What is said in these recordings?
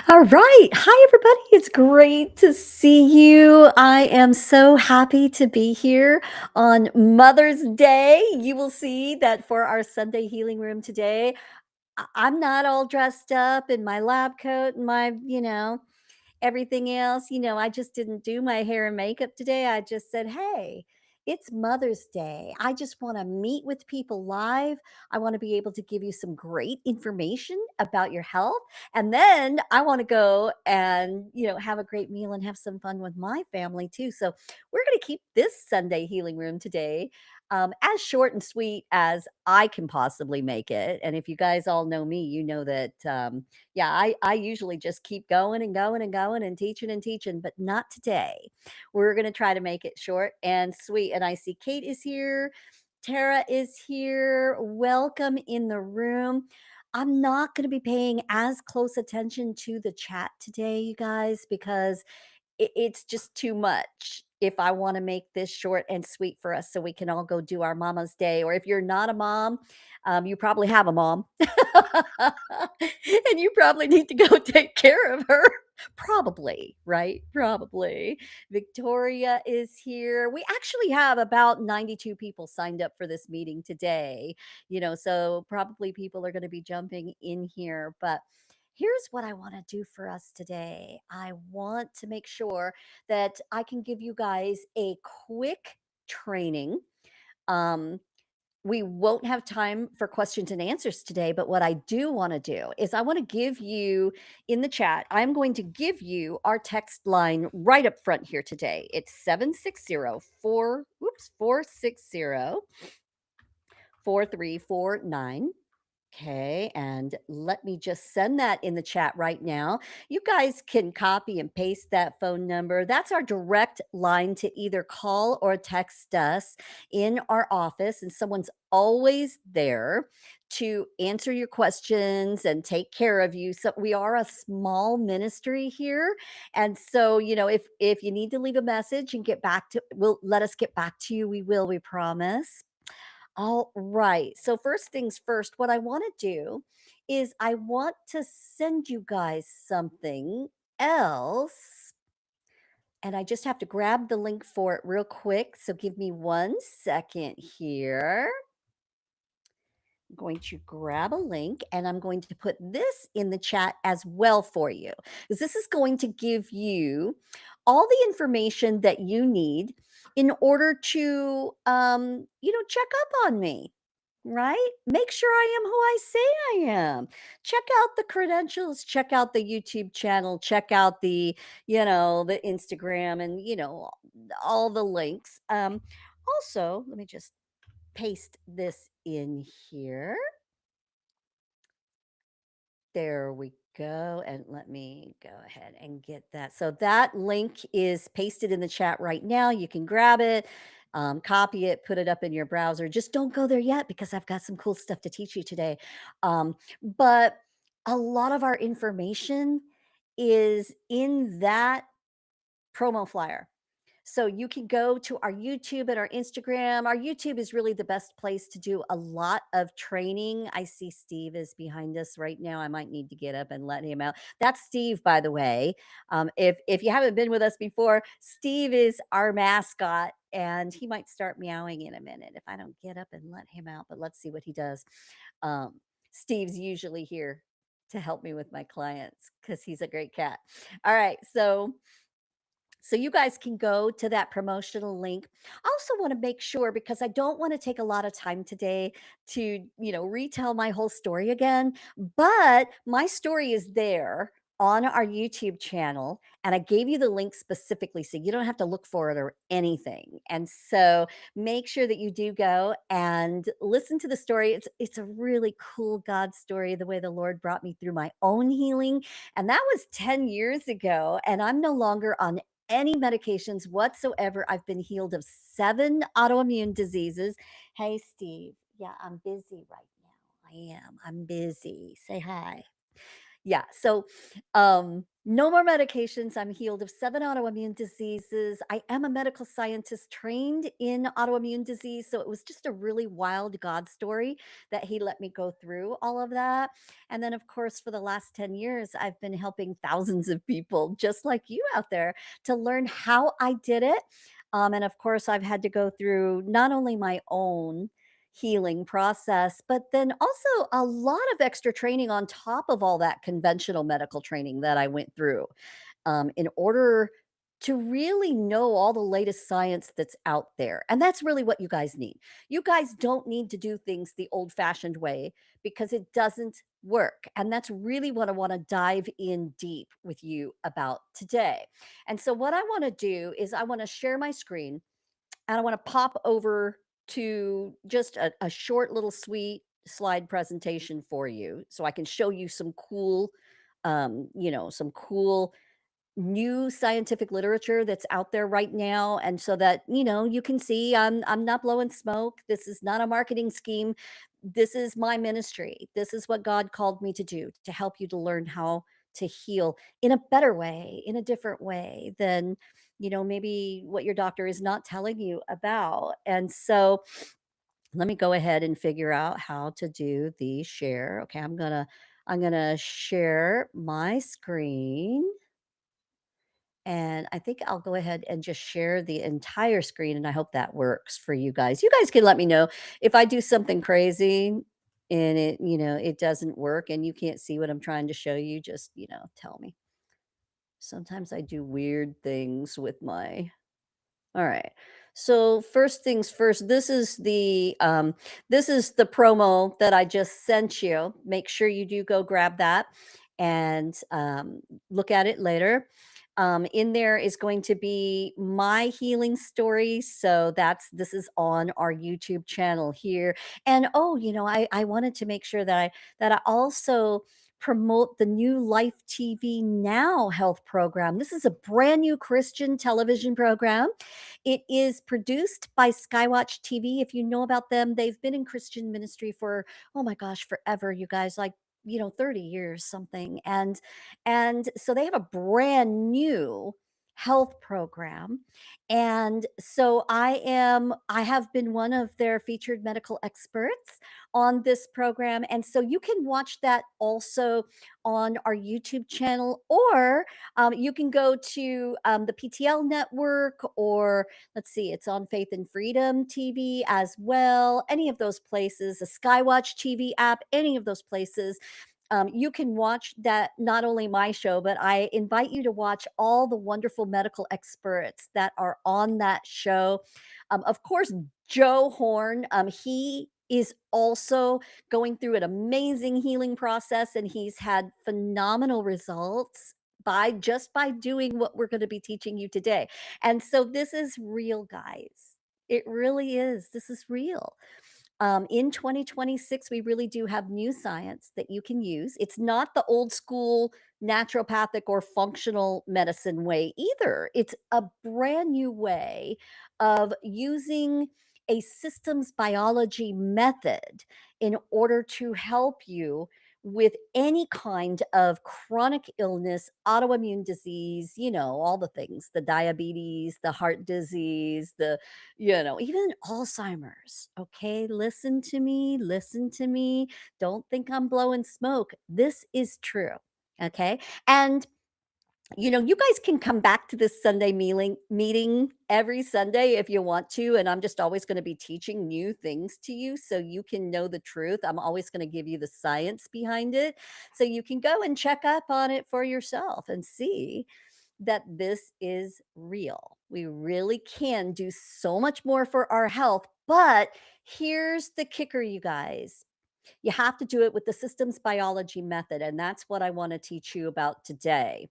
All right. Hi, everybody. It's great to see you. I am so happy to be here on Mother's Day. You will see that for our Sunday healing room today, I'm not all dressed up in my lab coat and my everything else. I just didn't do my hair and makeup today. I just said, hey, it's Mother's Day. I just want to meet with people live. I want to be able to give you some great information about your health. And then I want to go and have a great meal and have some fun with my family too. So we're going to keep this Sunday healing room today as short and sweet as I can possibly make it. And if you guys all know me, you know that yeah, I usually just keep going and going and going and teaching, but not today. We're going to try to make it short and sweet. And I see Kate is here, Tara is here. Welcome in the room. I'm not going to be paying as close attention to the chat today, you guys, because it's just too much if I want to make this short and sweet for us so we can all go do our mama's day. Or if you're not a mom, you probably have a mom and you probably need to go take care of her. Probably, right? Probably. Victoria is here. We actually have about 92 people signed up for this meeting today, so probably people are going to be jumping in here. But here's what I want to do for us today. I want to make sure that I can give you guys a quick training. Um, we won't have time for questions and answers today, but what I do want to do is I want to give you in the chat, I'm going to give you our text line right up front here today. It's 460 4349. Okay, and let me just send that in the chat right now. You guys can copy and paste that phone number. That's our direct line to either call or text us in our office, and someone's always there to answer your questions and take care of you. So we are a small ministry here, and so if you need to leave a message and get back to, we'll let us get back to you. We will, we promise. All right. So, first things first, what I want to do is I want to send you guys something else. And I just have to grab the link for it real quick. So, give me 1 second here. I'm going to grab a link and I'm going to put this in the chat as well for you. Because this is going to give you all the information that you need in order to check up on me, right? Make sure I am who I say I am. Check out the credentials, check out the YouTube channel, check out the Instagram and all the links. Also, let me just paste this in here. There we go. And let me go ahead and get that. So that link is pasted in the chat right now. You can grab it, copy it, put it up in your browser. Just don't go there yet because I've got some cool stuff to teach you today. But a lot of our information is in that promo flyer. So you can go to our YouTube and our Instagram. Our YouTube is really the best place to do a lot of training. I see Steve is behind us right now. I might need to get up and let him out. That's Steve, by the way. If you haven't been with us before, Steve is our mascot, and he might start meowing in a minute if I don't get up and let him out. But let's see what he does. Steve's usually here to help me with my clients because he's a great cat. All right, so you guys can go to that promotional link. I also want to make sure because I don't want to take a lot of time today to retell my whole story again, but my story is there on our YouTube channel and I gave you the link specifically so you don't have to look for it or anything. And so make sure that you do go and listen to the story. It's a really cool God story, the way the Lord brought me through my own healing, and that was 10 years ago, and I'm no longer on any medications whatsoever. I've been healed of 7 autoimmune diseases. Hey, Steve. Yeah, I'm busy right now. I am. I'm busy. Say hi. Yeah. So, no more medications. I'm healed of 7 autoimmune diseases. I am a medical scientist trained in autoimmune disease. So it was just a really wild God story that he let me go through all of that. And then, of course, for the last 10 years, I've been helping thousands of people just like you out there to learn how I did it. And of course, I've had to go through not only my own healing process, but then also a lot of extra training on top of all that conventional medical training that I went through in order to really know all the latest science that's out there. And that's really what you guys need. You guys don't need to do things the old fashioned way because it doesn't work. And that's really what I want to dive in deep with you about today. And so, what I want to do is, I want to share my screen and I want to pop over to just a short little sweet slide presentation for you so I can show you some cool, some cool new scientific literature that's out there right now. And so that, you can see I'm not blowing smoke. This is not a marketing scheme. This is my ministry. This is what God called me to do, to help you to learn how to heal in a better way, in a different way than, maybe what your doctor is not telling you about. And so let me go ahead and figure out how to do the share. Okay, I'm gonna share my screen. And I think I'll go ahead and just share the entire screen, and I hope that works for you guys. You guys can let me know if I do something crazy and it doesn't work and you can't see what I'm trying to show you, just, tell me. Sometimes I do weird things with my. All right. So first things first, this is the promo that I just sent you. Make sure you do go grab that and look at it later. In there is going to be my healing story. So this is on our YouTube channel here. And oh, I wanted to make sure that I also promote the new Life TV Now health program. This is a brand new Christian television program. It is produced by Skywatch TV. If you know about them, they've been in Christian ministry for, oh my gosh, forever, you guys, like, 30 years something. And so they have a brand new health program. And so I have been one of their featured medical experts on this program. And so you can watch that also on our YouTube channel, or you can go to the PTL network, or let's see, it's on Faith and Freedom TV as well. Any of those places, the Skywatch TV app, any of those places. You can watch that, not only my show, but I invite you to watch all the wonderful medical experts that are on that show. Of course, Joe Horn, he is also going through an amazing healing process, and he's had phenomenal results by doing what we're going to be teaching you today. And so this is real, guys. It really is. This is real. In 2026, we really do have new science that you can use. It's not the old school naturopathic or functional medicine way either. It's a brand new way of using a systems biology method in order to help you with any kind of chronic illness, autoimmune disease, all the things, the diabetes, the heart disease, even Alzheimer's. Okay, listen to me, listen to me. Don't think I'm blowing smoke. This is true. Okay. And you guys can come back to this Sunday meeting every Sunday if you want to. And I'm just always going to be teaching new things to you so you can know the truth. I'm always going to give you the science behind it so you can go and check up on it for yourself and see that this is real. We really can do so much more for our health. But here's the kicker, you guys. You have to do it with the systems biology method. And that's what I want to teach you about today.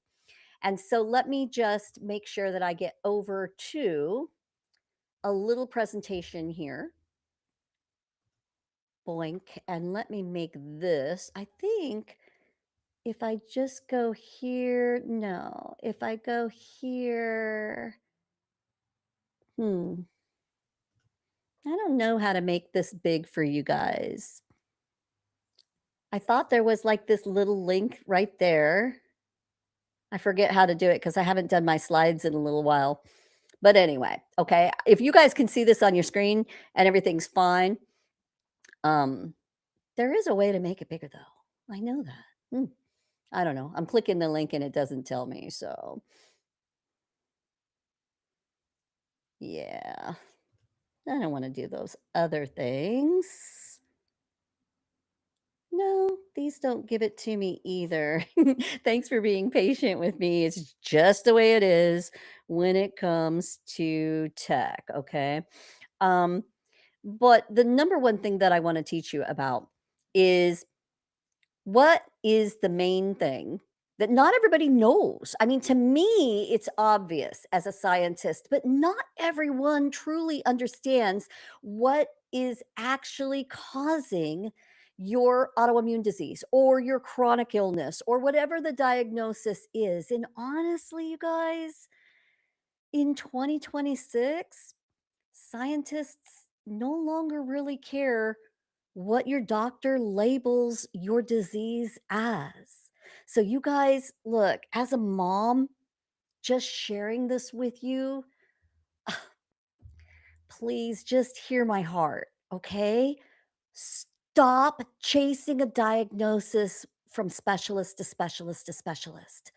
And so let me just make sure that I get over to a little presentation here. Boink. And let me make this, I think if I just go here, no, if I go here, I don't know how to make this big for you guys. I thought there was, like, this little link right there. I forget how to do it because I haven't done my slides in a little while. But anyway, okay, if you guys can see this on your screen and everything's fine, um, there is a way to make it bigger, though. I know that. I don't know. I'm clicking the link and it doesn't tell me, so yeah. I don't wanna do those other things. No, these don't give it to me either. Thanks for being patient with me. It's just the way it is when it comes to tech, okay? Um, but the number one thing that I wanna teach you about is what is the main thing that not everybody knows? I mean, to me, it's obvious as a scientist, but not everyone truly understands what is actually causing your autoimmune disease or your chronic illness or whatever the diagnosis is. And honestly, you guys, in 2026, scientists no longer really care what your doctor labels your disease as. So, you guys, look, as a mom, just sharing this with you, please just hear my heart, okay? Stop chasing a diagnosis from specialist to specialist to specialist.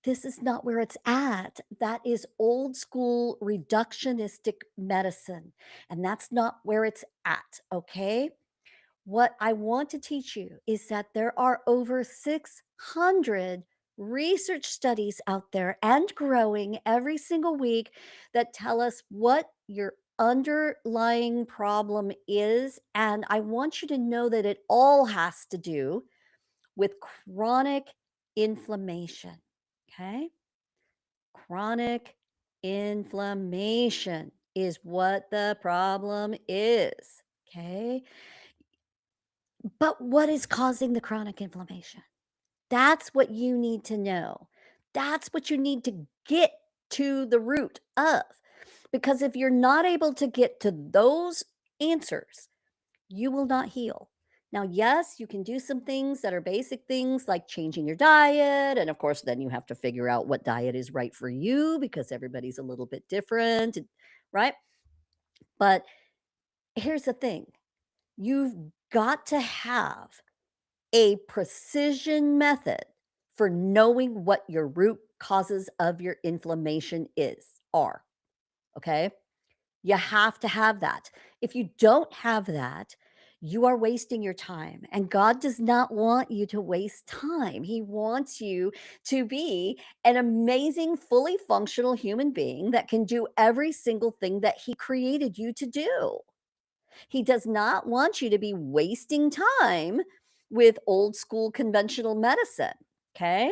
This is not where it's at. That is old school reductionistic medicine, and that's not where it's at, okay? What I want to teach you is that there are over 600 research studies out there and growing every single week that tell us what your underlying problem is. And I want you to know that it all has to do with chronic inflammation. Okay. Chronic inflammation is what the problem is. Okay. But what is causing the chronic inflammation? That's what you need to know. That's what you need to get to the root of. Because if you're not able to get to those answers, you will not heal. Now, yes, you can do some things that are basic things like changing your diet. And of course, then you have to figure out what diet is right for you because everybody's a little bit different, right? But here's the thing, you've got to have a precision method for knowing what your root causes of your inflammation are, okay? You have to have that. If you don't have that, you are wasting your time, and God does not want you to waste time. He wants you to be an amazing, fully functional human being that can do every single thing that He created you to do. He does not want you to be wasting time with old school conventional medicine. Okay.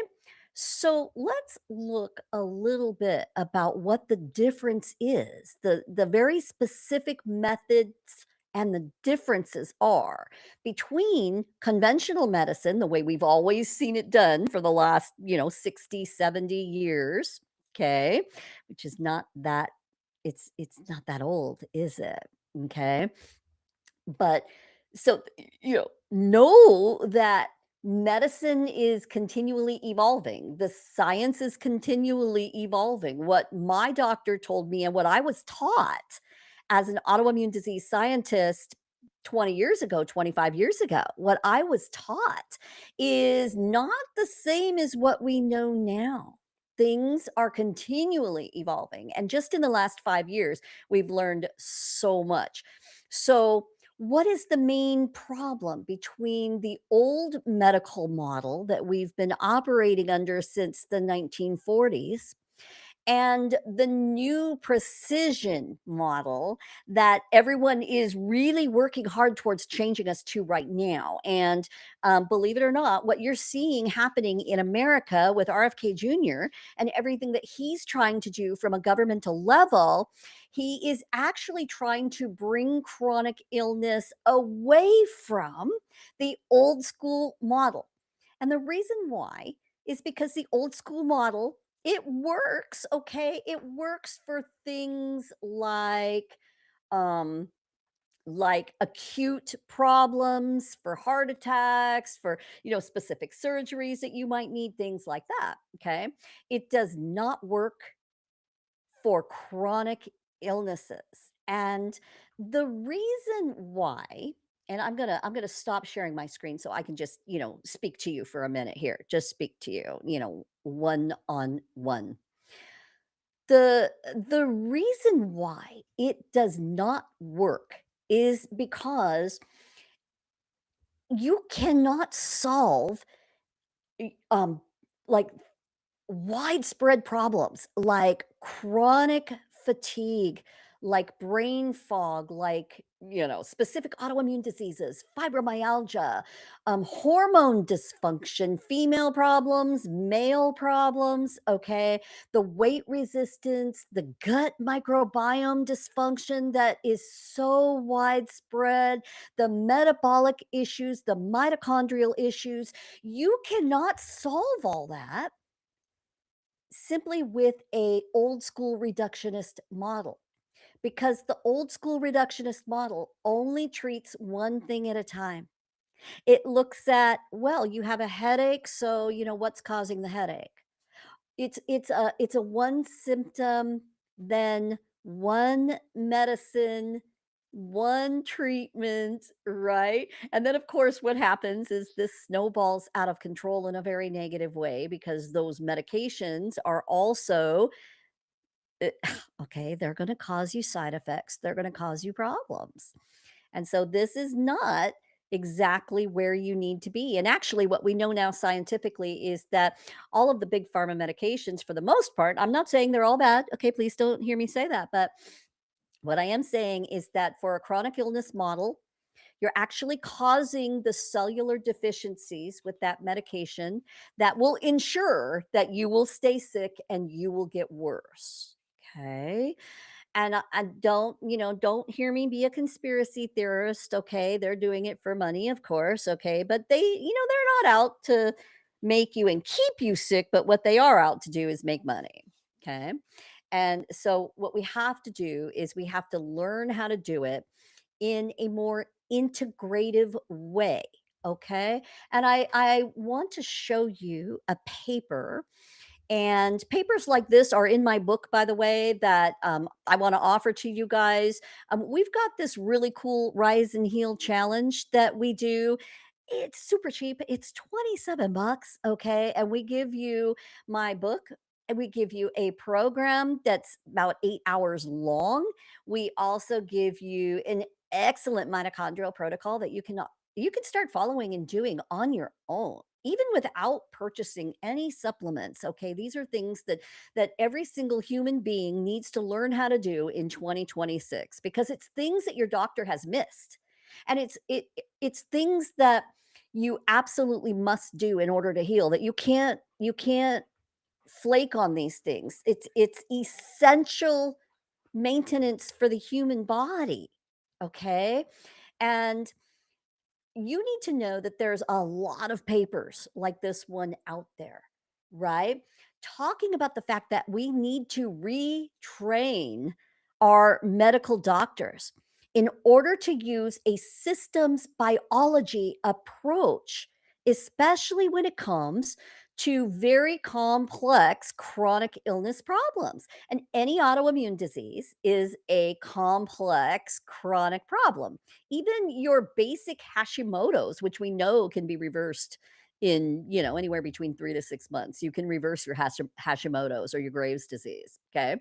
So let's look a little bit about what the difference is, the very specific methods and the differences are between conventional medicine, the way we've always seen it done for the last, 60, 70 years, okay, which is not that it's not that old, is it? Okay. But so, know that medicine is continually evolving. The science is continually evolving. What my doctor told me and what I was taught as an autoimmune disease scientist 20 years ago, 25 years ago, what I was taught is not the same as what we know now. Things are continually evolving. And just in the last 5 years, we've learned so much. So, what is the main problem between the old medical model that we've been operating under since the 1940s and the new precision model that everyone is really working hard towards changing us to right now? And believe it or not, what you're seeing happening in America with RFK Jr. and everything that he's trying to do from a governmental level, he is actually trying to bring chronic illness away from the old school model. And the reason why is because the old school model, it works, okay? It works for things like um like acute problems for heart attacks, for, specific surgeries that you might need, things like that. Okay. It does not work for chronic illnesses. And the reason why, and I'm going to stop sharing my screen so I can just, speak to you for a minute here. Just speak to you, one on one. The reason why it does not work is because you cannot solve um like widespread problems like chronic fatigue, like brain fog, like, specific autoimmune diseases, fibromyalgia, hormone dysfunction, female problems, male problems, okay? The weight resistance, the gut microbiome dysfunction that is so widespread, the metabolic issues, the mitochondrial issues. You cannot solve all that simply with a old school reductionist model, because the old school reductionist model only treats one thing at a time. It looks at, well, you have a headache, so what's causing the headache. It's a one symptom, then one medicine, one treatment, right? And then, of course, what happens is this snowballs out of control in a very negative way because those medications are also eh, okay, they're gonna cause you side effects, they're gonna cause you problems. And so this is not exactly where you need to be. And actually, what we know now scientifically is that all of the big pharma medications, for the most part, I'm not saying they're all bad. Okay, please don't hear me say that. But what I am saying is that for a chronic illness model, you're actually causing the cellular deficiencies with that medication that will ensure that you will stay sick and you will get worse. Okay. And I don't hear me be a conspiracy theorist, okay? They're doing it for money, of course, okay? But they're not out to make you and keep you sick, but what they are out to do is make money, okay? And so what we have to do is we have to learn how to do it in a more integrative way, okay? And I want to show you a paper, and papers like this are in my book, by the way, that I want to offer to you guys. We've got this really cool Rise and Heal challenge that we do. It's super cheap. It's 27 bucks. Okay. And we give you my book, and we give you a program that's about 8 hours long. We also give you an excellent mitochondrial protocol that you can start following and doing on your own, even without purchasing any supplements. Okay, these are things that every single human being needs to learn how to do in 2026, because it's things that your doctor has missed, and it's things that you absolutely must do in order to heal, that you can't flake on these things. It's essential maintenance for the human body. Okay. And you need to know that there's a lot of papers like this one out there, right? Talking about the fact that we need to retrain our medical doctors in order to use a systems biology approach, especially when it comes to very complex chronic illness problems. And any autoimmune disease is a complex chronic problem. Even your basic Hashimoto's, which we know can be reversed in, anywhere between 3 to 6 months. You can reverse your Hashimoto's or your Graves' disease, okay?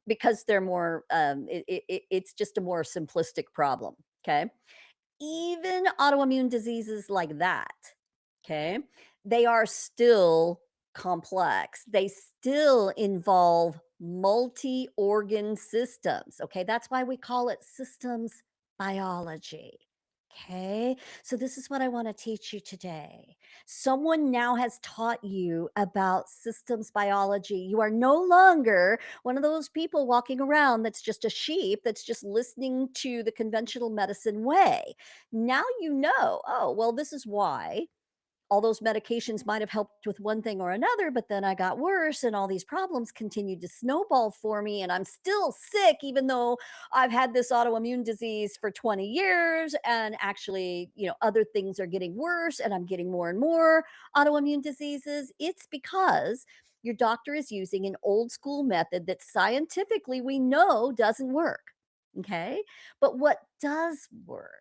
Because they're more, it's just a more simplistic problem, okay? Even autoimmune diseases like that, okay, they are still complex. They still involve multi-organ systems, okay? That's why we call it systems biology. Okay, so this is what I want to teach you today. Someone now has taught you about systems biology. You are no longer one of those people walking around that's just a sheep, that's just listening to the conventional medicine way. Now you know, oh, well, this is why all those medications might have helped with one thing or another, but then I got worse and all these problems continued to snowball for me. And I'm still sick, even though I've had this autoimmune disease for 20 years. And actually, other things are getting worse and I'm getting more and more autoimmune diseases. It's because your doctor is using an old school method that scientifically we know doesn't work. Okay. But what does work?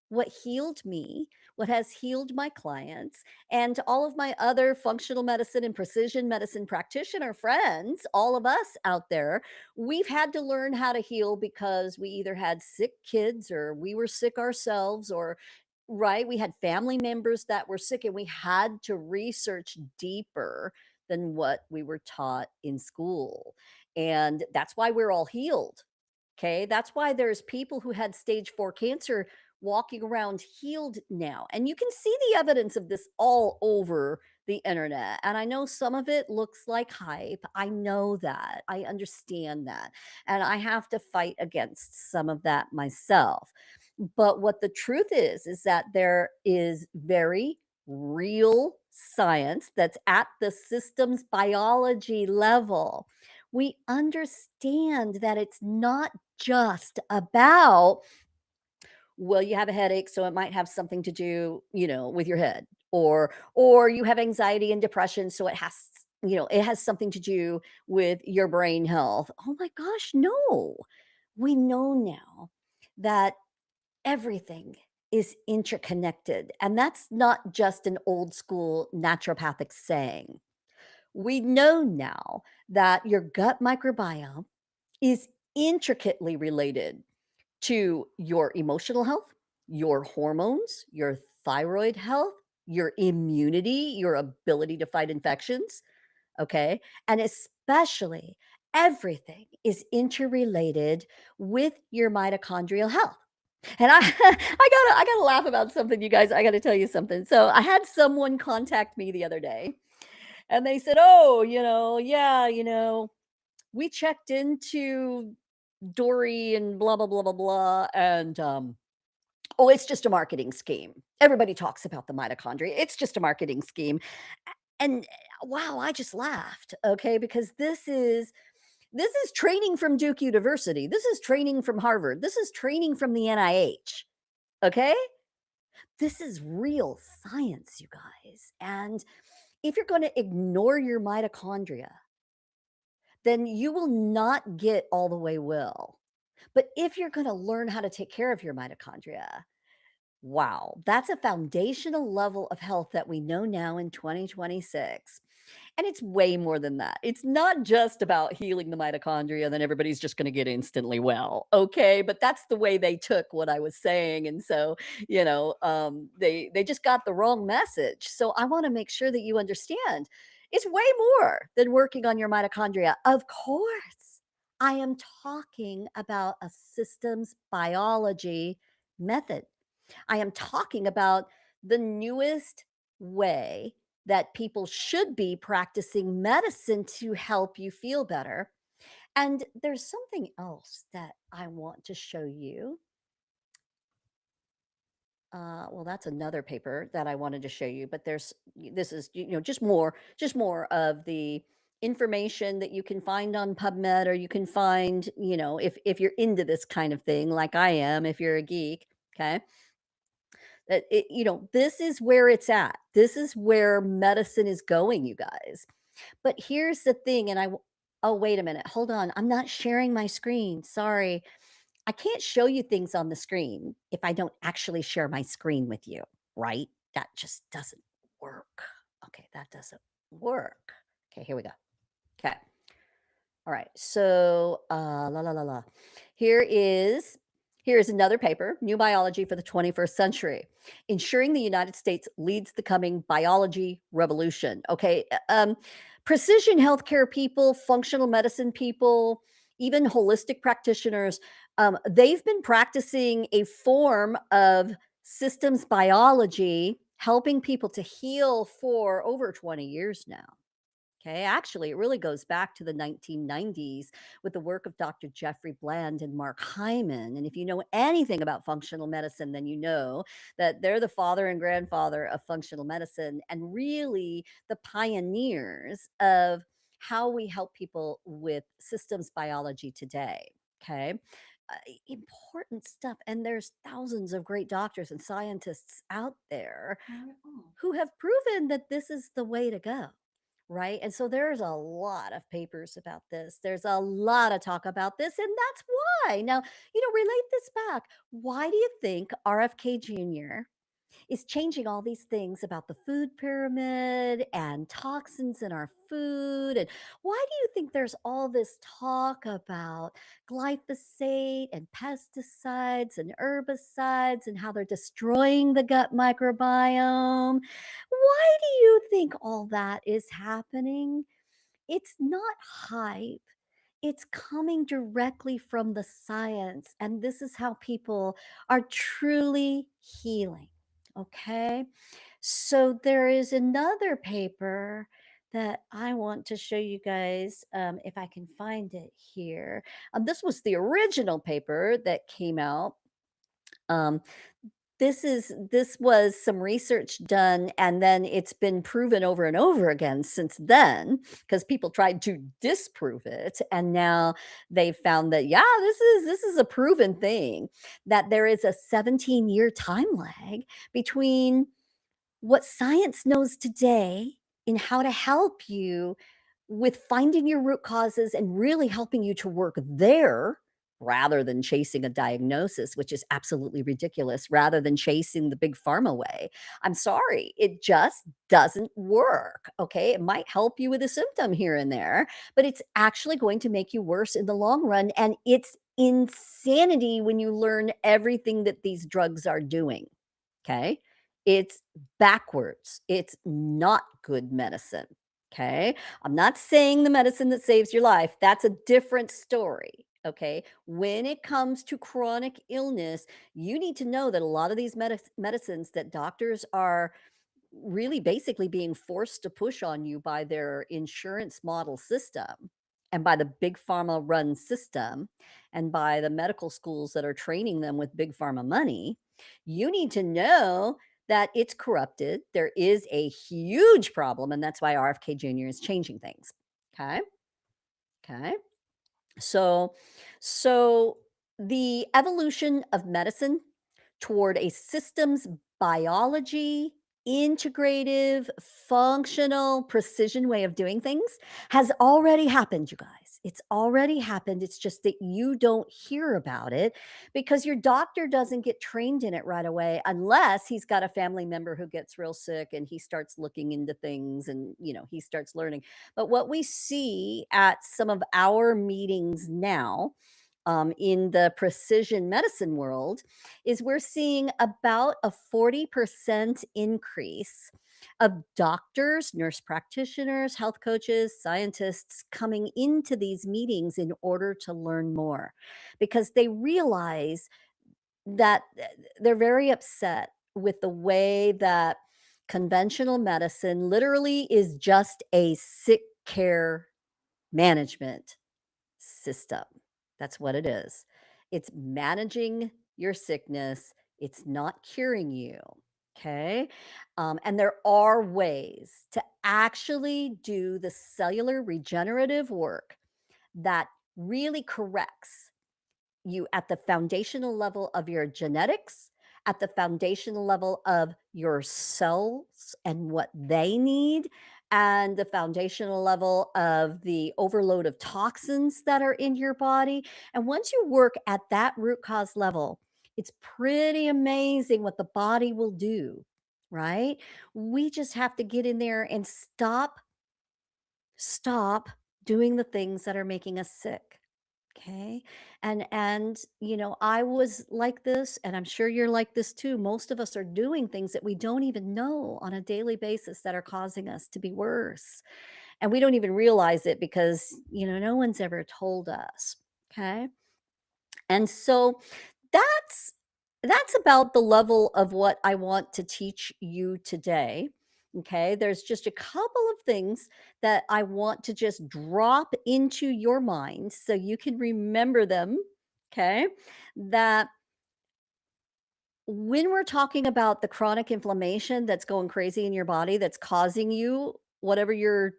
What healed me, what has healed my clients, and all of my other functional medicine and precision medicine practitioner friends, all of us out there, we've had to learn how to heal because we either had sick kids or we were sick ourselves, or right, we had family members that were sick and we had to research deeper than what we were taught in school. And that's why we're all healed. Okay, that's why there's people who had stage 4 cancer walking around healed now. And you can see the evidence of this all over the internet. And I know some of it looks like hype. I know that. I understand that. And I have to fight against some of that myself. But what the truth is that there is very real science that's at the systems biology level. We understand that it's not just about, well, you have a headache, so it might have something to do, with your head, or you have anxiety and depression, so it has something to do with your brain health. Oh my gosh, no. We know now that everything is interconnected, and that's not just an old school naturopathic saying. We know now that your gut microbiome is intricately related to your emotional health, your hormones, your thyroid health, your immunity, your ability to fight infections, okay? And especially everything is interrelated with your mitochondrial health. And I gotta laugh about something, you guys. I gotta tell you something. So I had someone contact me the other day and they said, "Oh, yeah, we checked into Dory and blah, blah, blah, blah, blah. And, oh, it's just a marketing scheme. Everybody talks about the mitochondria. It's just a marketing scheme." And wow, I just laughed. Okay. Because this is training from Duke University. This is training from Harvard. This is training from the NIH. Okay. This is real science, you guys. And if you're going to ignore your mitochondria, then you will not get all the way well. But if you're going to learn how to take care of your mitochondria, wow, that's a foundational level of health that we know now in 2026. And it's way more than that. It's not just about healing the mitochondria, then everybody's just going to get instantly well. Okay. But that's the way they took what I was saying. And so, they just got the wrong message. So I want to make sure that you understand it's way more than working on your mitochondria. Of course, I am talking about a systems biology method. I am talking about the newest way that people should be practicing medicine to help you feel better. And there's something else that I want to show you. Well, that's another paper that I wanted to show you, but this is just more of the information that you can find on PubMed, or you can find, if you're into this kind of thing, like I am, if you're a geek. Okay. This is where it's at. This is where medicine is going, you guys. But here's the thing, oh, wait a minute. Hold on. I'm not sharing my screen. Sorry. I can't show you things on the screen if I don't actually share my screen with you, right? That just doesn't work. Okay, that doesn't work. Okay, here we go. Okay. All right. So, la la la la. Here is here is another paper, New Biology for the 21st Century, ensuring the United States leads the coming biology revolution. Okay. Precision healthcare people, functional medicine people, even holistic practitioners, they've been practicing a form of systems biology, helping people to heal for over 20 years now. Okay, actually, it really goes back to the 1990s with the work of Dr. Jeffrey Bland and Mark Hyman. And if you know anything about functional medicine, then you know that they're the father and grandfather of functional medicine and really the pioneers of how we help people with systems biology today. Okay. Important stuff. And there's thousands of great doctors and scientists out there Right on. who have proven that this is the way to go. Right? And so there's a lot of papers about this. There's a lot of talk about this, and that's why. Now, relate this back. Why do you think RFK Jr. is changing all these things about the food pyramid and toxins in our food? And why do you think there's all this talk about glyphosate and pesticides and herbicides and how they're destroying the gut microbiome? Why do you think all that is happening? It's not hype. It's coming directly from the science. And this is how people are truly healing. Okay. So there is another paper that I want to show you guys, if I can find it here. This was the original paper that came out. Um, this was some research done, and then it's been proven over and over again since then, because people tried to disprove it, and now they've found that, yeah, this is a proven thing, that there is a 17-year time lag between what science knows today in how to help you with finding your root causes and really helping you to work there rather than chasing a diagnosis, which is absolutely ridiculous, rather than chasing the big pharma way. I'm sorry, it just doesn't work. Okay. It might help you with a symptom here and there, but it's actually going to make you worse in the long run. And it's insanity when you learn everything that these drugs are doing. Okay. It's backwards. It's not good medicine. Okay. I'm not saying the medicine that saves your life. That's a different story. Okay. When it comes to chronic illness, you need to know that a lot of these medicines that doctors are really basically being forced to push on you by their insurance model system and by the big pharma run system and by the medical schools that are training them with big pharma money, you need to know that it's corrupted. There is a huge problem, and that's why RFK Jr. is changing things. Okay. Okay. So, so the evolution of medicine toward a systems biology, integrative, functional, precision way of doing things has already happened, you guys. It's already happened. It's just that you don't hear about it because your doctor doesn't get trained in it right away unless he's got a family member who gets real sick and he starts looking into things and, he starts learning. But what we see at some of our meetings now, in the precision medicine world, is we're seeing about a 40% increase of doctors, nurse practitioners, health coaches, scientists coming into these meetings in order to learn more because they realize that they're very upset with the way that conventional medicine literally is just a sick care management system. That's what it is. It's managing your sickness, it's not curing you. Okay. And there are ways to actually do the cellular regenerative work that really corrects you at the foundational level of your genetics, at the foundational level of your cells and what they need, and the foundational level of the overload of toxins that are in your body. And once you work at that root cause level, it's pretty amazing what the body will do, right? We just have to get in there and stop doing the things that are making us sick. Okay. And I was like this, and I'm sure you're like this too. Most of us are doing things that we don't even know on a daily basis that are causing us to be worse. And we don't even realize it because, no one's ever told us. Okay. And so that's that's about the level of what I want to teach you today. Okay. There's just a couple of things that I want to just drop into your mind so you can remember them. Okay. That when we're talking about the chronic inflammation that's going crazy in your body that's causing you whatever your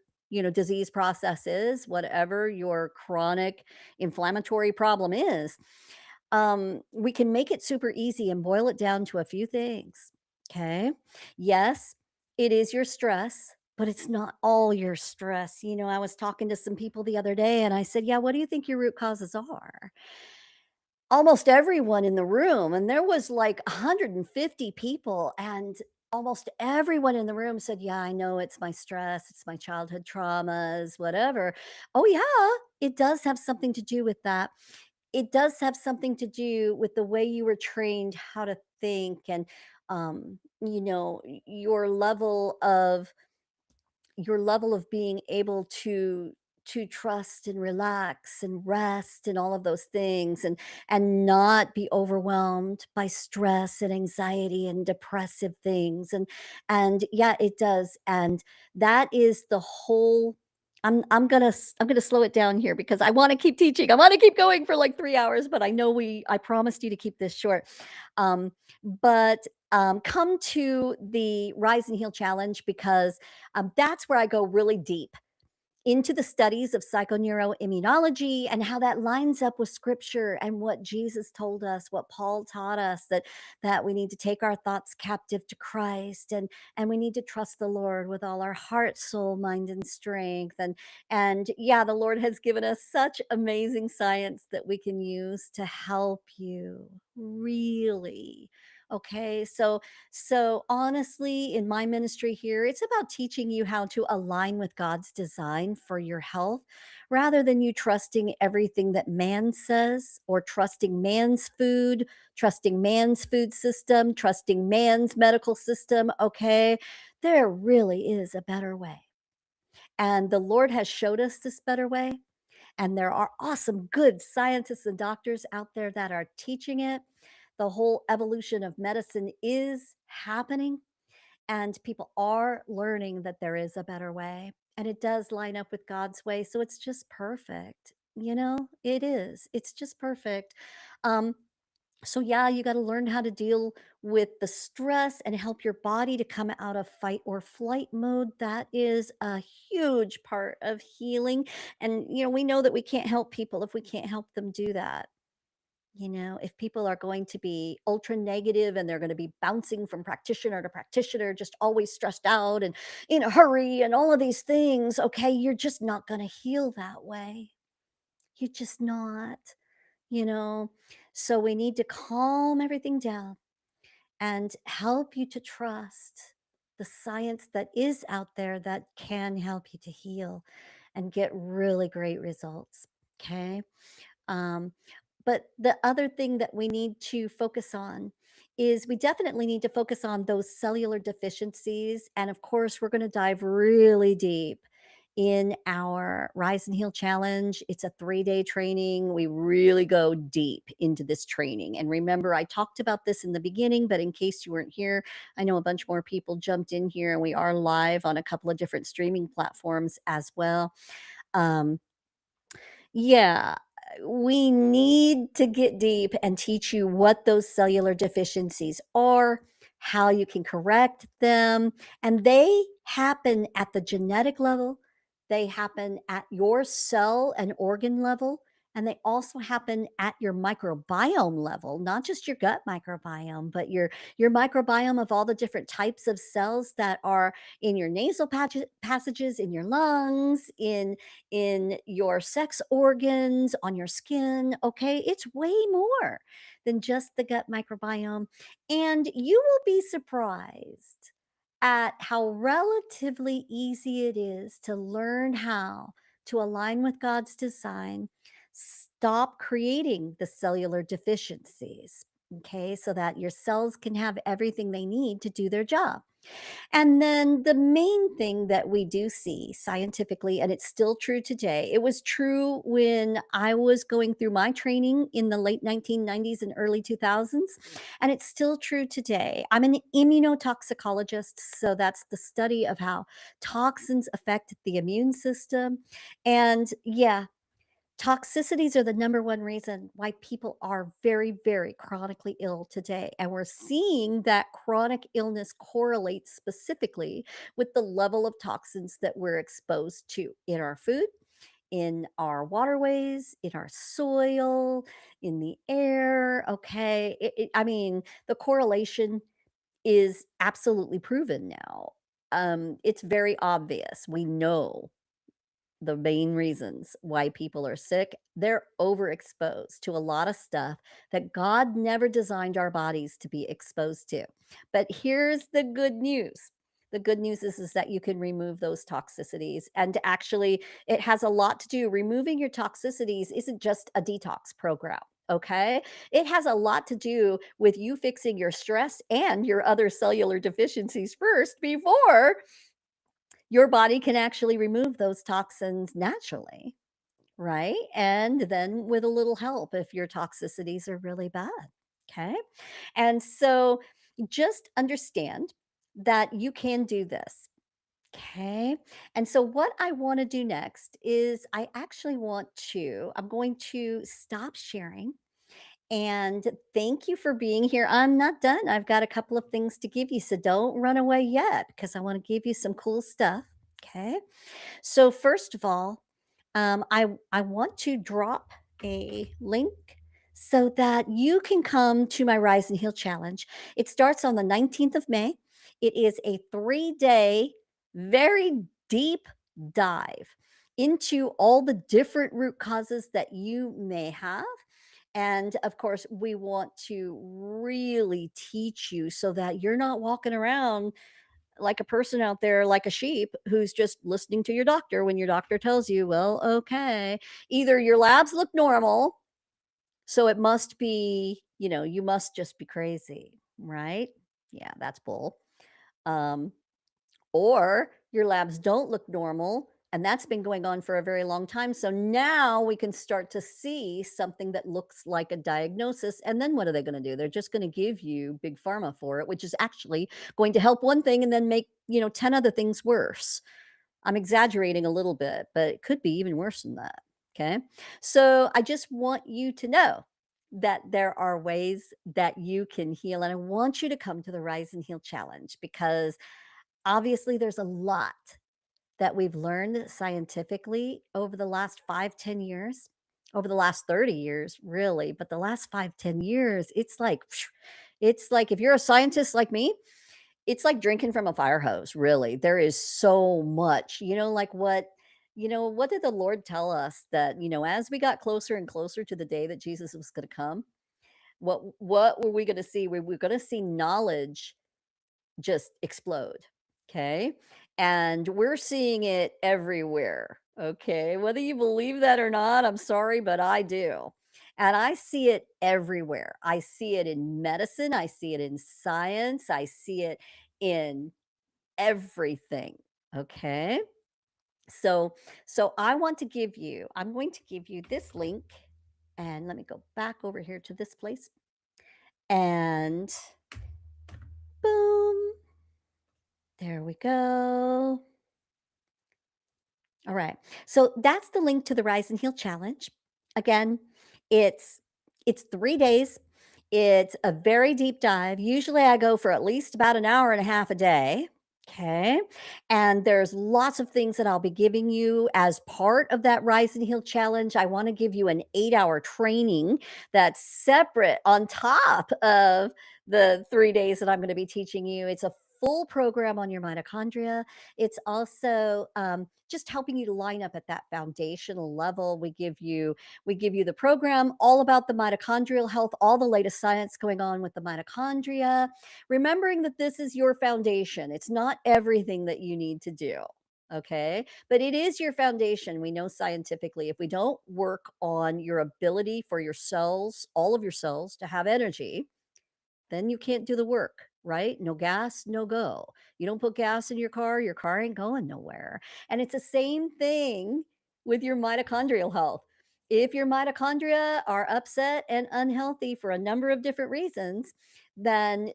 disease process is, whatever your chronic inflammatory problem is, we can make it super easy and boil it down to a few things. Okay. Yes, it is your stress, but it's not all your stress. I was talking to some people the other day and I said, yeah, what do you think your root causes are? Almost everyone in the room, and there was like 150 people, and almost everyone in the room said, "Yeah, I know it's my stress, it's my childhood traumas, whatever." Oh, yeah, it does have something to do with that. It does have something to do with the way you were trained how to think and, your level of being able to trust and relax and rest and all of those things and not be overwhelmed by stress and anxiety and depressive things and yeah, it does. And that is the whole. I'm gonna slow it down here because I want to keep teaching. I want to keep going for like 3 hours, but I promised you to keep this short. um but come to the Rise and Heal Challenge because that's where I go really deep into the studies of psychoneuroimmunology and how that lines up with scripture and what Jesus told us, what Paul taught us, that we need to take our thoughts captive to Christ and we need to trust the Lord with all our heart, soul, mind and strength. And yeah, the Lord has given us such amazing science that we can use to help you really. Okay? So honestly, in my ministry here, it's about teaching you how to align with God's design for your health rather than you trusting everything that man says or trusting man's food system, trusting man's medical system. Okay. There really is a better way. And the Lord has showed us this better way. And there are awesome, good scientists and doctors out there that are teaching it. The whole evolution of medicine is happening, and people are learning that there is a better way. And it does line up with God's way. So it's just perfect. It is. It's just perfect. Um, so, yeah, you got to learn how to deal with the stress and help your body to come out of fight or flight mode. That is a huge part of healing. And, we know that we can't help people if we can't help them do that. If people are going to be ultra negative and they're going to be bouncing from practitioner to practitioner, just always stressed out and in a hurry and all of these things, okay, you're just not going to heal that way. You're just not you know? So we need to calm everything down and help you to trust the science that is out there that can help you to heal and get really great results. Okay. Um, but the other thing that we need to focus on is we definitely need to focus on those cellular deficiencies. And of course, we're going to dive really deep in our Rise and Heal Challenge. It's a 3-day training. We really go deep into this training. And remember, I talked about this in the beginning, but in case you weren't here, I know a bunch more people jumped in here, and we are live on a couple of different streaming platforms as well. Um, yeah, we need to get deep and teach you what those cellular deficiencies are, how you can correct them, and they happen at the genetic level, they happen at your cell and organ level, and they also happen at your microbiome level, not just your gut microbiome, but your microbiome of all the different types of cells that are in your nasal passages, in your lungs, in your sex organs, on your skin. Okay. It's way more than just the gut microbiome. And you will be surprised at how relatively easy it is to learn how to align with God's design, stop creating the cellular deficiencies. Okay. So that your cells can have everything they need to do their job. And then the main thing that we do see scientifically, and it's still true today, it was true when I was going through my training in the late 1990s and early 2000s, and it's still true today. I'm an immunotoxicologist, so that's the study of how toxins affect the immune system. And yeah, toxicities are the number one reason why people are very, very chronically ill today. And we're seeing that chronic illness correlates specifically with the level of toxins that we're exposed to in our food, in our waterways, in our soil, in the air. Okay. I mean, the correlation is absolutely proven now. It's very obvious. We know the main reasons why people are sick, they're overexposed to a lot of stuff that God never designed our bodies to be exposed to. But here's the good news. The good news is that you can remove those toxicities. And actually, it has a lot to do. Removing your toxicities isn't just a detox program. Okay. It has a lot to do with you fixing your stress and your other cellular deficiencies first before your body can actually remove those toxins naturally, right? And then with a little help if your toxicities are really bad. Okay. And so just understand that you can do this. Okay. And so what I want to do next is I'm going to stop sharing and thank you for being here. I'm not done. I've got a couple of things to give you. So don't run away yet because I want to give you some cool stuff. Okay. So first of all, I want to drop a link so that you can come to my Rise and Heal Challenge. It starts on the 19th of May. It is a 3-day, very deep dive into all the different root causes that you may have. And of course, we want to really teach you so that you're not walking around like a person out there, like a sheep who's just listening to your doctor when your doctor tells you, well, okay, either your labs look normal, so it must be, you must just be crazy, right? Yeah, that's bull. Um, or your labs don't look normal, and that's been going on for a very long time. So now we can start to see something that looks like a diagnosis. And then what are they going to do? They're just going to give you big pharma for it, which is actually going to help one thing and then make, 10 other things worse. I'm exaggerating a little bit, but it could be even worse than that. Okay. So I just want you to know that there are ways that you can heal. And I want you to come to the Rise and Heal Challenge because obviously there's a lot that we've learned scientifically over the last 5, 10 years, over the last 30 years, really. But the last 5, 10 years, it's like, phew, it's like if you're a scientist like me, it's like drinking from a fire hose, really. There is so much, what did the Lord tell us that, as we got closer and closer to the day that Jesus was going to come, what were we going to see? We were going to see knowledge just explode. Okay. And we're seeing it everywhere. Okay. Whether you believe that or not, I'm sorry, but I do. And I see it everywhere. I see it in medicine. I see it in science. I see it in everything. Okay. So, so I'm going to give you this link and let me go back over here to this place and boom. There we go. All right. So that's the link to the Rise and Heal Challenge. Again, it's it's 3 days. It's a very deep dive. Usually I go for at least about an hour and a half a day. Okay. And there's lots of things that I'll be giving you as part of that Rise and Heal Challenge. I want to give you an 8-hour training that's separate on top of the 3 days that I'm going to be teaching you. It's a full program on your mitochondria. It's also just helping you to line up at that foundational level. We give you the program all about the mitochondrial health, all the latest science going on with the mitochondria, remembering that this is your foundation. It's not everything that you need to do. Okay. But it is your foundation. We know scientifically if we don't work on your ability for your cells, all of your cells to have energy, then you can't do the work. right? No gas, no go. You don't put gas in your car ain't going nowhere. And it's the same thing with your mitochondrial health. If your mitochondria are upset and unhealthy for a number of different reasons, then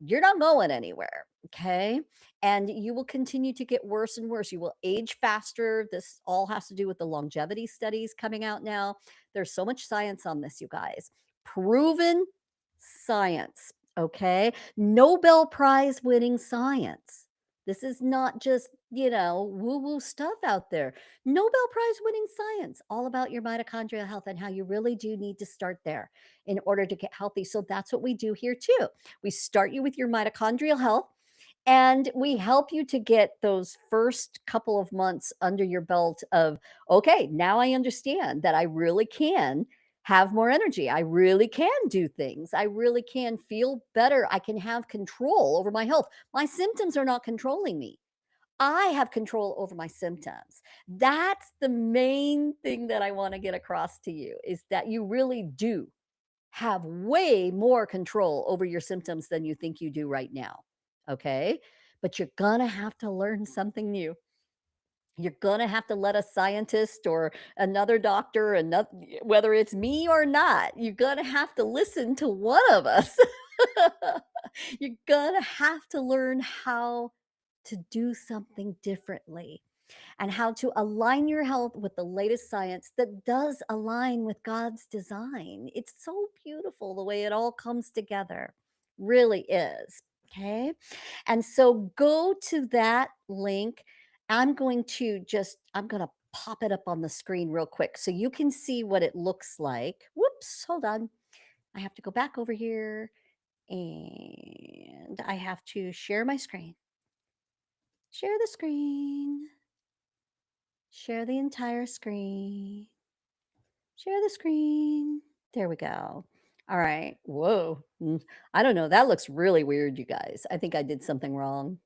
you're not going anywhere. Okay. And you will continue to get worse and worse. You will age faster. This all has to do with the longevity studies coming out now. There's so much science on this, you guys. Proven science. Okay. Nobel Prize winning science. This is not just, woo woo stuff out there. Nobel Prize winning science, all about your mitochondrial health and how you really do need to start there in order to get healthy. So that's what we do here too. We start you with your mitochondrial health and we help you to get those first couple of months under your belt of, okay, now I understand that I really can have more energy. I really can do things. I really can feel better. I can have control over my health. My symptoms are not controlling me. I have control over my symptoms. That's the main thing that I want to get across to you is that you really do have way more control over your symptoms than you think you do right now. Okay. But you're going to have to learn something new. You're going to have to let a scientist or another doctor, another, whether it's me or not, you're going to have to listen to one of us. You're going to have to learn how to do something differently and how to align your health with the latest science that does align with God's design. It's so beautiful the way it all comes together. Really is. Okay. And so go to that link. I'm going to pop it up on the screen real quick so you can see what it looks like. Whoops, hold on. I have to go back over here and I have to share my screen. Share the screen. Share the entire screen. Share the screen. There we go. All right. Whoa. I don't know. That looks really weird, you guys. I think I did something wrong.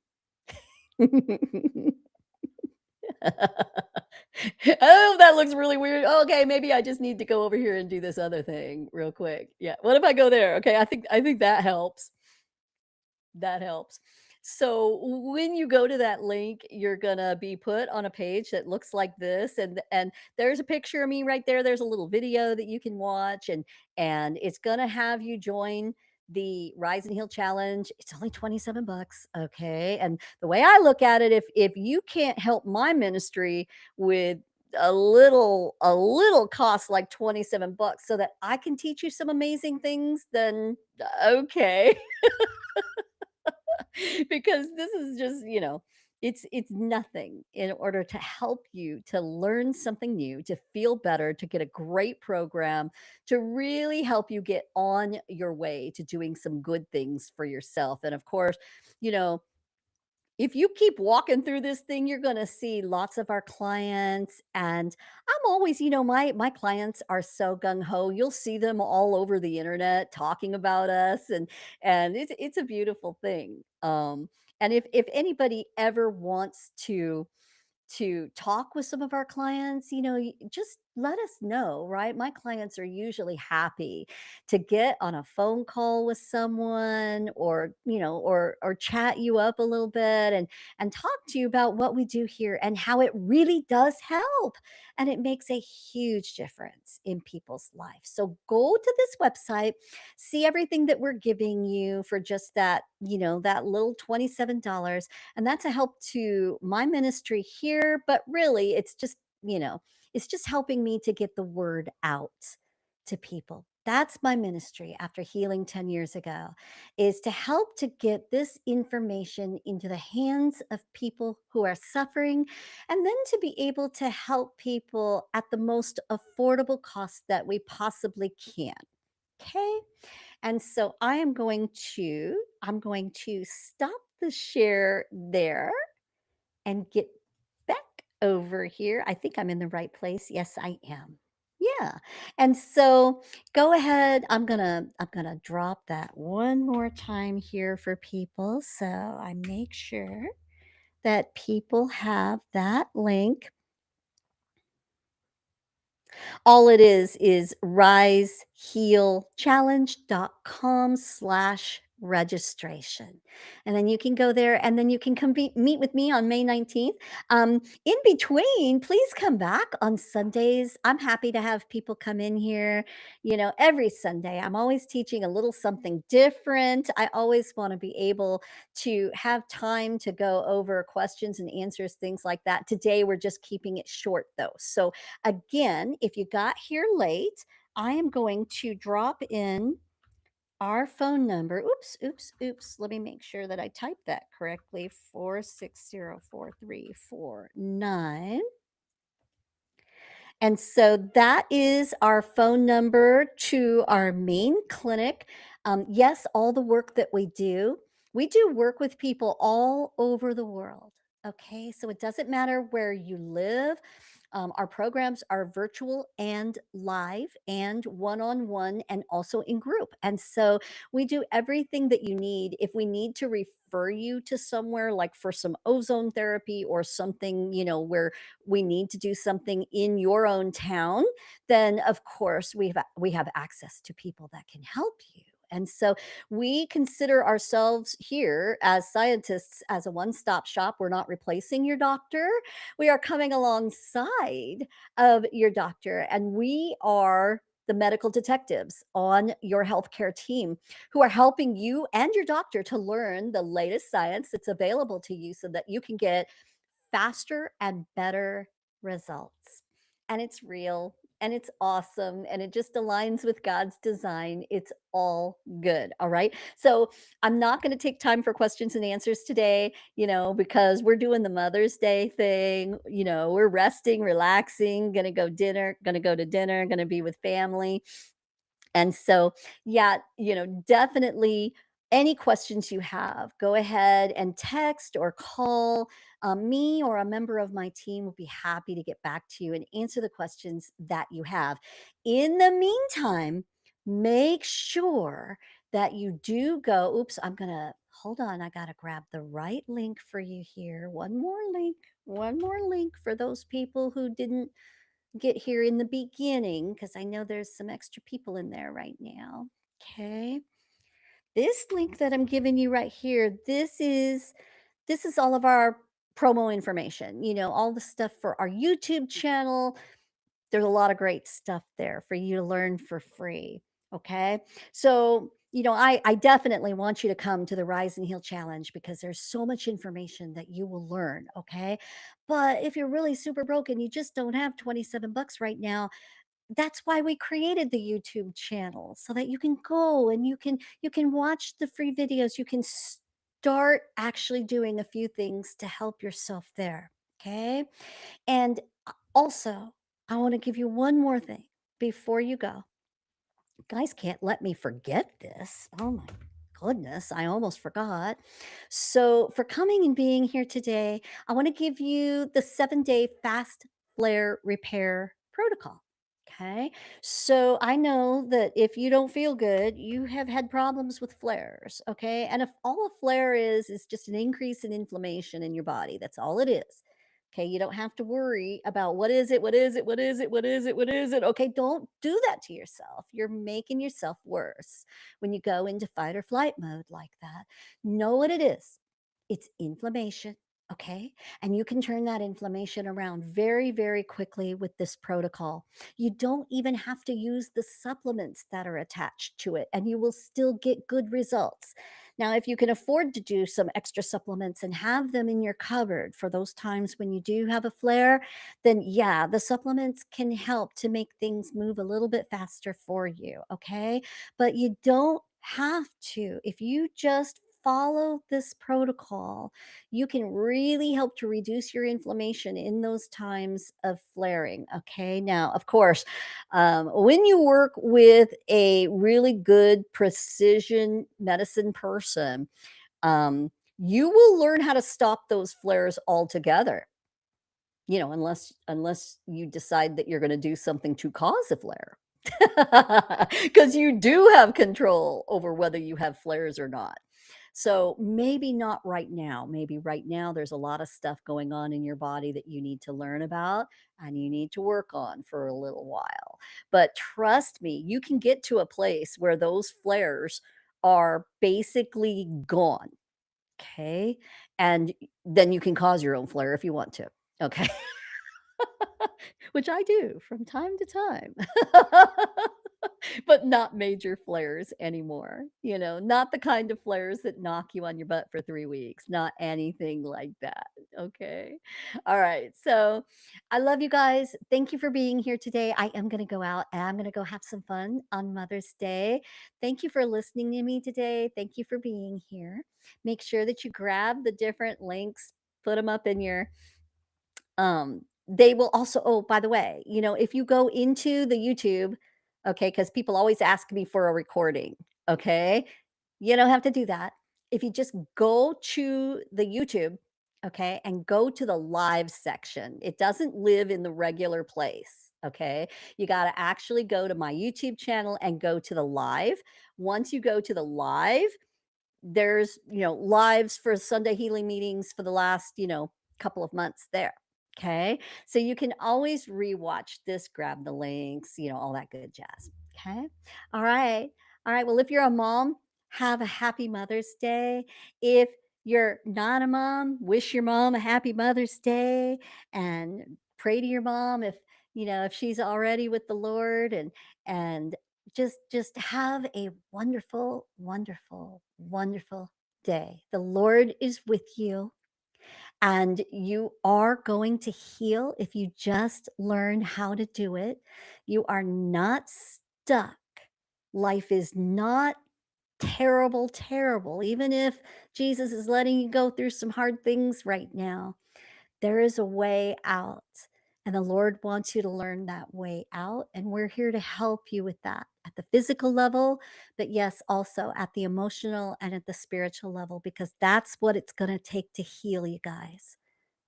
Oh, that looks really weird. Okay, maybe I just need to go over here and do this other thing real quick. Yeah. What if I go there? Okay, I think that helps. That helps. So when you go to that link, you're gonna be put on a page that looks like this, and there's a picture of me right there. There's a little video that you can watch, and it's gonna have you join the Rise and Heal Challenge. It's only 27 bucks, okay? And the way I look at it, if you can't help my ministry with a little cost like 27 bucks so that I can teach you some amazing things, then okay. Because this is just, it's nothing in order to help you to learn something new, to feel better, to get a great program, to really help you get on your way to doing some good things for yourself. And of course, you know, if you keep walking through this thing, you're gonna see lots of our clients, and I'm always, my clients are so gung ho. You'll see them all over the internet talking about us, and it's a beautiful thing. And if anybody ever wants to talk with some of our clients, just let us know, right? My clients are usually happy to get on a phone call with someone or, or chat you up a little bit and talk to you about what we do here and how it really does help. And it makes a huge difference in people's life. So go to this website, see everything that we're giving you for just that, that little $27, and that's a help to my ministry here, but really it's just helping me to get the word out to people. That's my ministry after healing 10 years ago, is to help to get this information into the hands of people who are suffering, and then to be able to help people at the most affordable cost that we possibly can. Okay. And so I'm going to stop the share there and get back over here. I think I'm in the right place. Yes, I am. Yeah. And so go ahead. I'm going to drop that one more time here for people so I make sure that people have that link. All it is risehealchallenge.com/Rise registration. And then you can go there and then you can come meet with me on May 19th. In between, please come back on Sundays. I'm happy to have people come in here, every Sunday. I'm always teaching a little something different. I always want to be able to have time to go over questions and answers, things like that. Today, we're just keeping it short though. So, again, if you got here late, I am going to drop in our phone number. Oops, oops, oops. Let me make sure that I type that correctly. 4604349. And so that is our phone number to our main clinic. Yes, all the work that we do work with people all over the world. Okay, so it doesn't matter where you live. Our programs are virtual and live and one on one and also in group. And so we do everything that you need. If we need to refer you to somewhere like for some ozone therapy or something, where we need to do something in your own town, then of course we have access to people that can help you. And so we consider ourselves here as scientists as a one-stop shop. We're not replacing your doctor. We are coming alongside of your doctor, and we are the medical detectives on your healthcare team who are helping you and your doctor to learn the latest science that's available to you so that you can get faster and better results. And it's real and it's awesome and it just aligns with God's design. It's all good. All right. So I'm not going to take time for questions and answers today, because we're doing the Mother's Day thing. We're resting, relaxing, going to go to dinner, going to be with family. And so, yeah, definitely any questions you have, go ahead and text or call me, or a member of my team will be happy to get back to you and answer the questions that you have. In the meantime, make sure that you do go. Oops, I'm going to hold on. I got to grab the right link for you here. One more link for those people who didn't get here in the beginning, because I know there's some extra people in there right now. Okay. This link that I'm giving you right here, this is all of our promo information, all the stuff for our YouTube channel. There's a lot of great stuff there for you to learn for free. Okay. So, I definitely want you to come to the Rise and Heal Challenge because there's so much information that you will learn. Okay. But if you're really super broken, you just don't have 27 bucks right now. That's why we created the YouTube channel so that you can go and you can watch the free videos. You can start actually doing a few things to help yourself there. Okay. And also, I want to give you one more thing before you go. Guys can't let me forget this. Oh my goodness, I almost forgot. So, for coming and being here today, I want to give you the 7-day fast flare repair protocol. Okay. So I know that if you don't feel good, you have had problems with flares. Okay. And if all a flare is just an increase in inflammation in your body, that's all it is. Okay, you don't have to worry about what is it, what is it, what is it, what is it, what is it. Okay, don't do that to yourself. You're making yourself worse when you go into fight or flight mode like that. Know what it is. It's inflammation. Okay. And you can turn that inflammation around very, very quickly with this protocol. You don't even have to use the supplements that are attached to it, and you will still get good results. Now, if you can afford to do some extra supplements and have them in your cupboard for those times when you do have a flare, then yeah, the supplements can help to make things move a little bit faster for you. Okay. But you don't have to. If you just follow this protocol, you can really help to reduce your inflammation in those times of flaring. Okay. Now, of course, when you work with a really good precision medicine person, you will learn how to stop those flares altogether. Unless you decide that you're going to do something to cause a flare, because you do have control over whether you have flares or not. So maybe not right now. Maybe right now there's a lot of stuff going on in your body that you need to learn about and you need to work on for a little while. But trust me, you can get to a place where those flares are basically gone. Okay. And then you can cause your own flare if you want to. Okay. Which I do from time to time. But not major flares anymore, not the kind of flares that knock you on your butt for 3 weeks, not anything like that, okay? All right, so I love you guys. Thank you for being here today. I am gonna go out and I'm gonna go have some fun on Mother's Day. Thank you for listening to me today. Thank you for being here. Make sure that you grab the different links, put them up in your they will also, oh, by the way, if you go into the YouTube, okay, because people always ask me for a recording, okay? You don't have to do that. If you just go to the YouTube, okay, and go to the live section, it doesn't live in the regular place, okay? You got to actually go to my YouTube channel and go to the live. Once you go to the live, there's, lives for Sunday healing meetings for the last, couple of months there. Okay. So you can always rewatch this, grab the links, all that good jazz. Okay. All right. All right. Well, if you're a mom, have a happy Mother's Day. If you're not a mom, wish your mom a happy Mother's Day and pray to your mom if she's already with the Lord and just have a wonderful, wonderful, wonderful day. The Lord is with you, and you are going to heal if you just learn how to do it. You are not stuck. Life is not terrible, terrible. Even if Jesus is letting you go through some hard things right now, there is a way out, and the Lord wants you to learn that way out, and we're here to help you with that at the physical level, but yes, also at the emotional and at the spiritual level, because that's what it's going to take to heal you guys.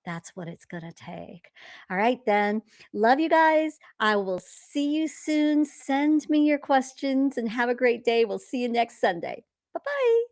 That's what it's going to take. All right, then. Love you guys. I will see you soon. Send me your questions and have a great day. We'll see you next Sunday. Bye bye.